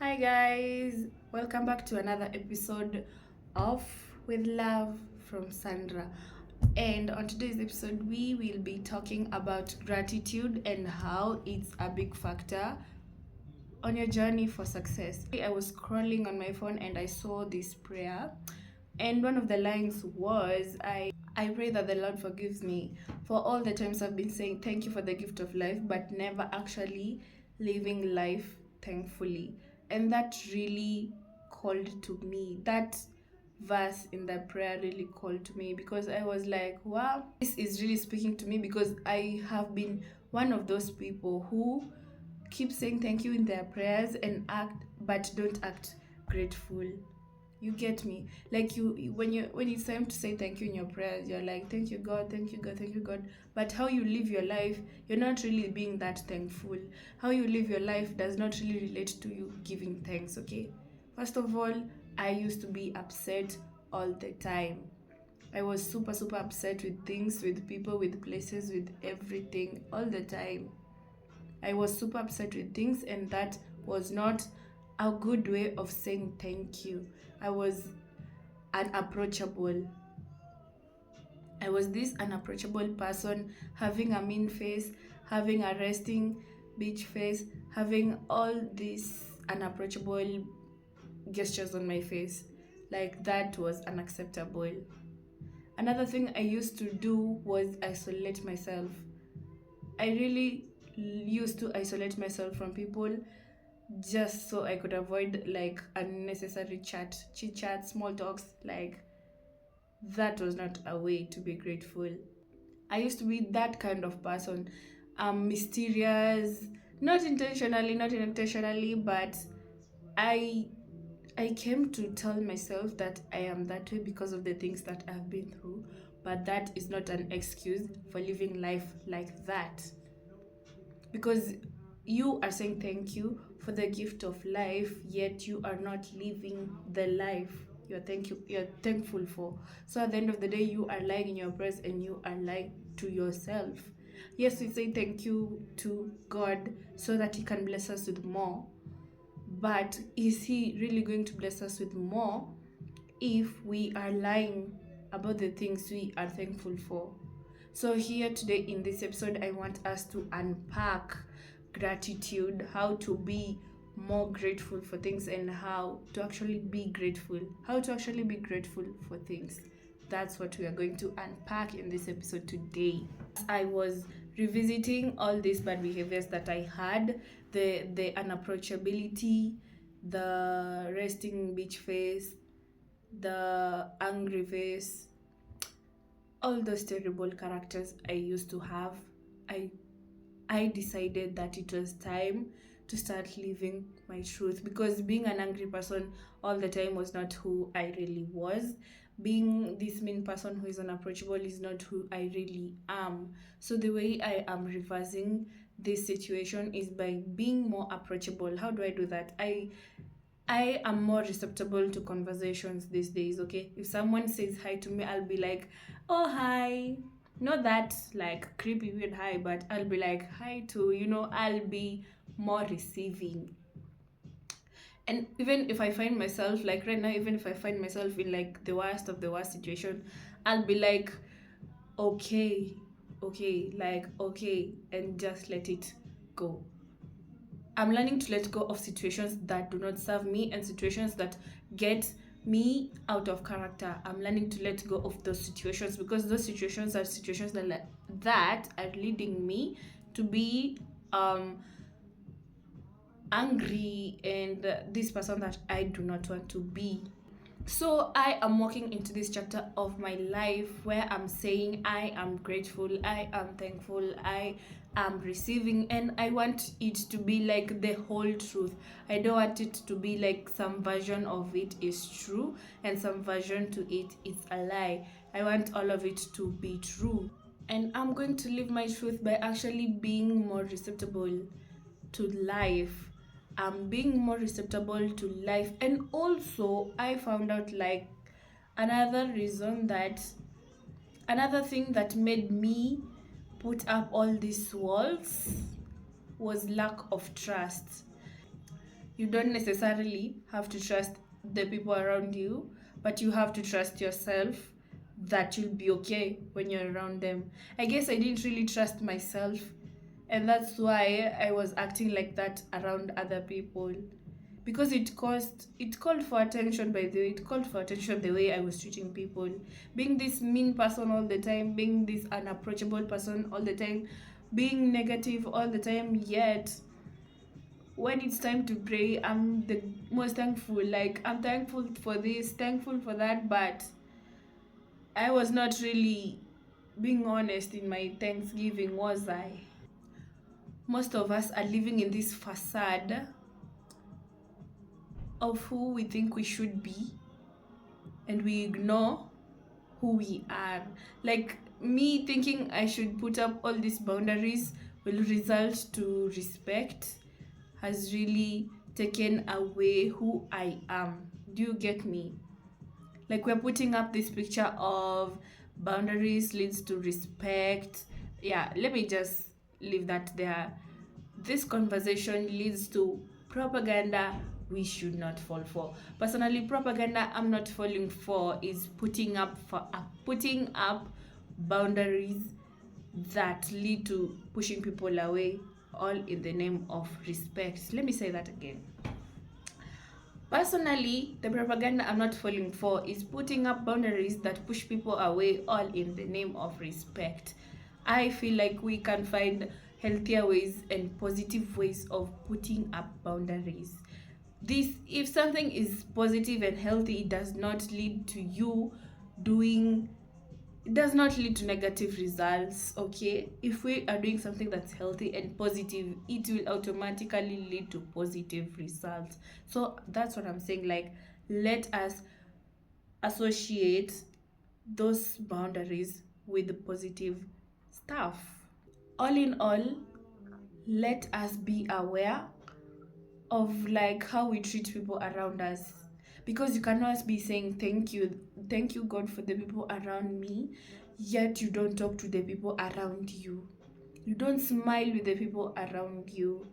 Hi guys, welcome back to another episode of With Love from Sandra. And on today's episode, we will be talking about gratitude and how it's a big factor on your journey for success. I was scrolling on my phone and I saw this prayer, and one of the lines was I pray that the Lord forgives me for all the times I've been saying thank you for the gift of life, but never actually living life thankfully. And that really called to me. That verse in the prayer really called to me because I was like, wow, this is really speaking to me because I have been one of those people who keep saying thank you in their prayers and act but don't act grateful. You get me? Like when it's time to say thank you in your prayers, you're like, thank you God, thank you God, thank you God. But how you live your life, you're not really being that thankful. How you live your life does not really relate to you giving thanks, okay? First of all, I used to be upset all the time. I was super upset with things, with people, with places, with everything all the time. I was super upset with things, and that was not a good way of saying thank you. I was unapproachable. I was this unapproachable person, having a mean face, having a resting bitch face, having all these unapproachable gestures on my face. Like, that was unacceptable. Another thing I used to do was isolate myself. I really used to isolate myself from people just so I could avoid like unnecessary chit chat, small talks. Like, that was not a way to be grateful. I used to be that kind of person, mysterious, not intentionally, but I I came to tell myself that I am that way because of the things that I've been through, but that is not an excuse for living life like that. Because you are saying thank you for the gift of life, yet you are not living the life you're thankful for. So at the end of the day, you are lying in your prayers and you are lying to yourself. Yes, we say thank you to God so that He can bless us with more, but is He really going to bless us with more if we are lying about the things we are thankful for? So, here today in this episode, I want us to unpack gratitude, how to be more grateful for things, and how to actually be grateful, for things. That's what we are going to unpack in this episode today. I was revisiting all these bad behaviors that I had, the unapproachability, the resting bitch face, the angry face, all those terrible characters I used to have. I I decided that it was time to start living my truth, because being an angry person all the time was not who I really was. Being this mean person who is unapproachable is not who I really am. So the way I am reversing this situation is by being more approachable. How do I do that? I am more receptible to conversations these days, okay? If someone says hi to me, I'll be like, oh, hi. Not that like creepy weird hi, but I'll be like, hi too. I'll be more receiving. And even if I find myself, like right now, even if I find myself in like the worst of the worst situation, I'll be like, okay, okay, and just let it go. I'm learning to let go of situations that do not serve me and situations that get me out of character. I'm learning to let go of those situations because those situations are situations that are leading me to be angry and this person that I do not want to be. So I am walking into this chapter of my life where I'm saying I am grateful, I am thankful, I am receiving, and I want it to be like the whole truth. I don't want it to be like some version of it is true and some version to it is a lie. I want all of it to be true. And I'm going to live my truth by actually being more receptible to life. I'm being more receptible to life. And also, I found out like another reason that another thing that made me put up all these walls was lack of trust. You don't necessarily have to trust the people around you, but you have to trust yourself that you'll be okay when you're around them. I guess I didn't really trust myself, and that's why I was acting like that around other people. Because it called for attention, by the way. It called for attention the way I was treating people. Being this mean person all the time, being this unapproachable person all the time, being negative all the time, yet when it's time to pray, I'm the most thankful. Like, I'm thankful for this, thankful for that, but I was not really being honest in my thanksgiving, was I? Most of us are living in this facade of who we think we should be, and we ignore who we are. Like, me thinking I should put up all these boundaries will result to respect has really taken away who I am. Do you get me? Like, we're putting up this picture of boundaries leads to respect. Yeah, let me just leave that there. This conversation leads to propaganda we should not fall for. Personally, propaganda I'm not falling for is putting up boundaries that lead to pushing people away, all in the name of respect. Let me say that again. Personally, the propaganda I'm not falling for is putting up boundaries that push people away, all in the name of respect. I feel like we can find healthier ways and positive ways of putting up boundaries. This, if something is positive and healthy, it does not lead to you doing, it does not lead to negative results. Okay, if we are doing something that's healthy and positive, it will automatically lead to positive results. So that's what I'm saying. Like, let us associate those boundaries with the positive stuff. All in all, let us be aware of like how we treat people around us, because you cannot be saying thank you God for the people around me, yet you don't talk to the people around you, you don't smile with the people around you,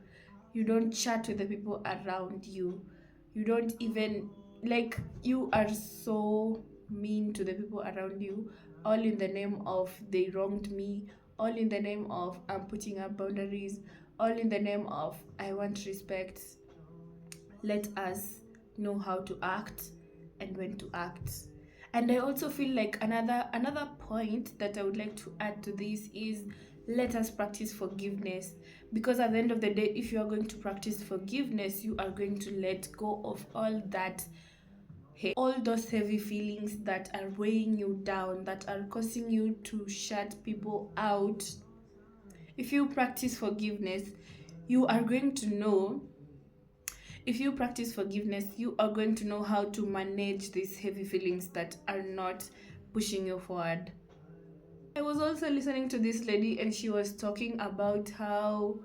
you don't chat with the people around you, you don't even, like, you are so mean to the people around you, all in the name of they wronged me, all in the name of I'm putting up boundaries, all in the name of I want respect. Let us know how to act and when to act. And I also feel like another point that I would like to add to this is, let us practice forgiveness, because at the end of the day, if you are going to practice forgiveness, you are going to let go of all that, all those heavy feelings that are weighing you down, that are causing you to shut people out. If you practice forgiveness, you are going to know if you practice forgiveness, you are going to know how to manage these heavy feelings that are not pushing you forward. I was also listening to this lady, and she was talking about how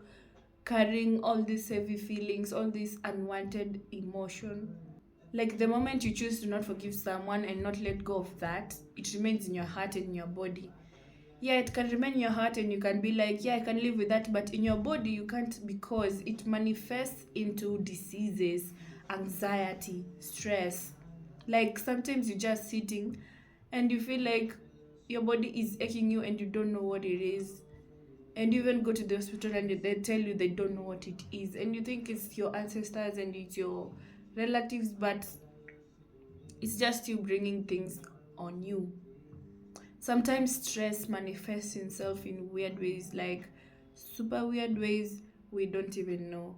carrying all these heavy feelings, all this unwanted emotion, like the moment you choose to not forgive someone and not let go of that, it remains in your heart and in your body. Yeah, it can remain in your heart and you can be like, yeah, I can live with that, but in your body you can't, because it manifests into diseases, anxiety, stress. Like, sometimes you're just sitting and you feel like your body is aching you and you don't know what it is, and you even go to the hospital and they tell you they don't know what it is, and you think it's your ancestors and it's your relatives, but it's just you bringing things on you. Sometimes stress manifests itself in weird ways, like super weird ways we don't even know.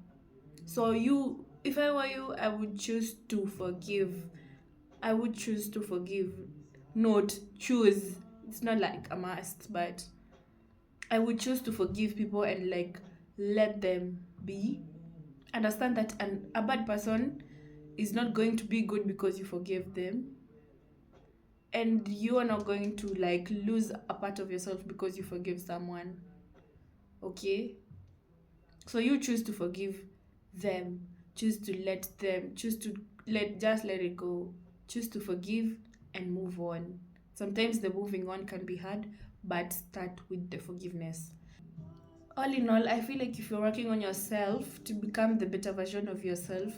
So you, if I were you, I would choose to forgive. I would choose to forgive. Not choose. It's not like a must, but I would choose to forgive people and like let them be. Understand that a bad person is not going to be good because you forgive them, and you are not going to like lose a part of yourself because you forgive someone. Okay, so you choose to forgive them, choose to let them, choose to let it go, choose to forgive and move on. Sometimes the moving on can be hard, but start with the forgiveness. All in all, I feel like if you're working on yourself to become the better version of yourself,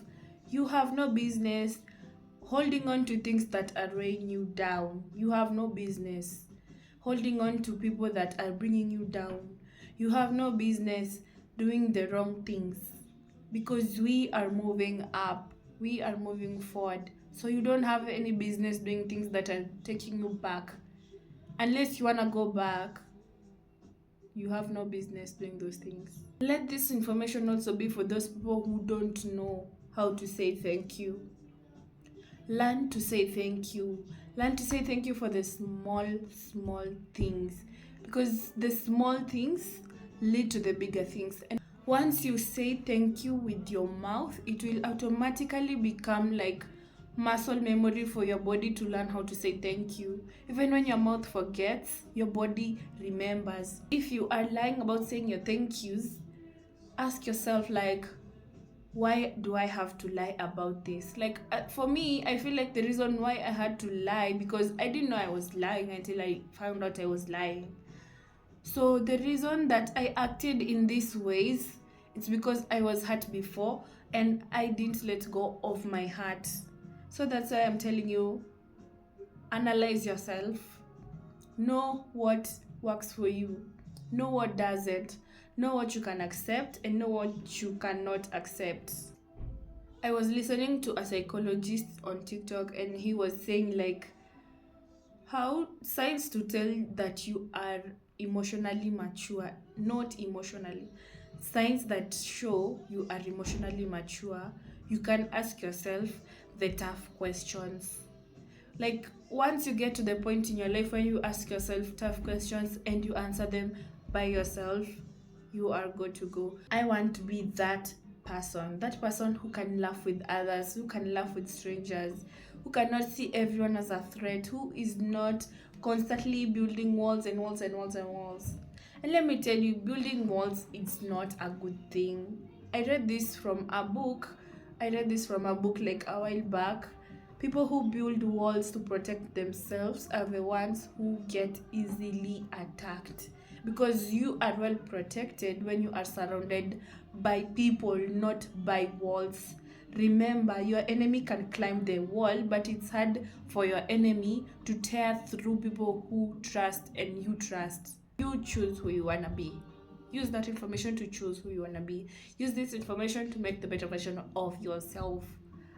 You have no business holding on to things that are weighing you down. You have no business holding on to people that are bringing you down. You have no business doing the wrong things, because we are moving up, we are moving forward. So you don't have any business doing things that are taking you back. Unless you want to go back, you have no business doing those things. Let this information also be for those people who don't know how to say thank you. Learn to say thank you. Learn to say thank you for the small things, because the small things lead to the bigger things. And once you say thank you with your mouth, it will automatically become like muscle memory for your body to learn how to say thank you. Even when your mouth forgets, your body remembers. If you are lying about saying your thank yous, ask yourself, like, why do I have to lie about this? Like, for me, I feel like the reason why I had to lie, because I didn't know I was lying until I found out I was lying. So the reason that I acted in these ways, it's because I was hurt before and I didn't let go of my heart. So that's why I'm telling you, analyze yourself, know what works for you, know what doesn't, know what you can accept and know what you cannot accept. I was listening to a psychologist on TikTok, and he was saying, like, how signs to tell that you are emotionally mature, not emotionally, signs that show you are emotionally mature. You can ask yourself the tough questions. Like, once you get to the point in your life where you ask yourself tough questions and you answer them by yourself, you are good to go. I want to be that person who can laugh with others, who can laugh with strangers, who cannot see everyone as a threat, who is not constantly building walls and walls and walls and walls. And let me tell you, building walls is not a good thing. I read this from a book like a while back. People who build walls to protect themselves are the ones who get easily attacked, because you are well protected when you are surrounded by people, not by walls. Remember, your enemy can climb the wall, but it's hard for your enemy to tear through people who trust and you trust. You choose who you wanna be. Use that information to choose who you wanna be. Use this information to make the better version of yourself.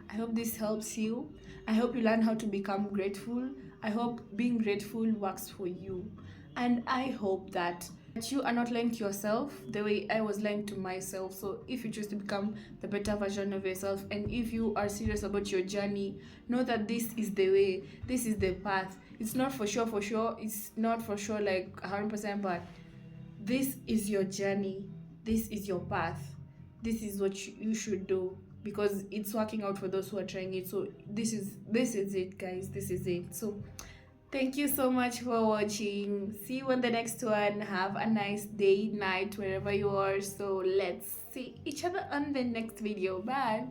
I hope this helps you. I hope you learn how to become grateful. I hope being grateful works for you. And I hope that you are not lying to yourself the way I was lying to myself. So if you choose to become the better version of yourself, and if you are serious about your journey, know that this is the way, this is the path. It's not for sure, it's not for sure like 100%, but this is your journey, this is your path, this is what you should do, because it's working out for those who are trying it. So this is it, guys. This is it. So thank you so much for watching. See you on the next one. Have a nice day, night, wherever you are. So let's see each other on the next video. Bye.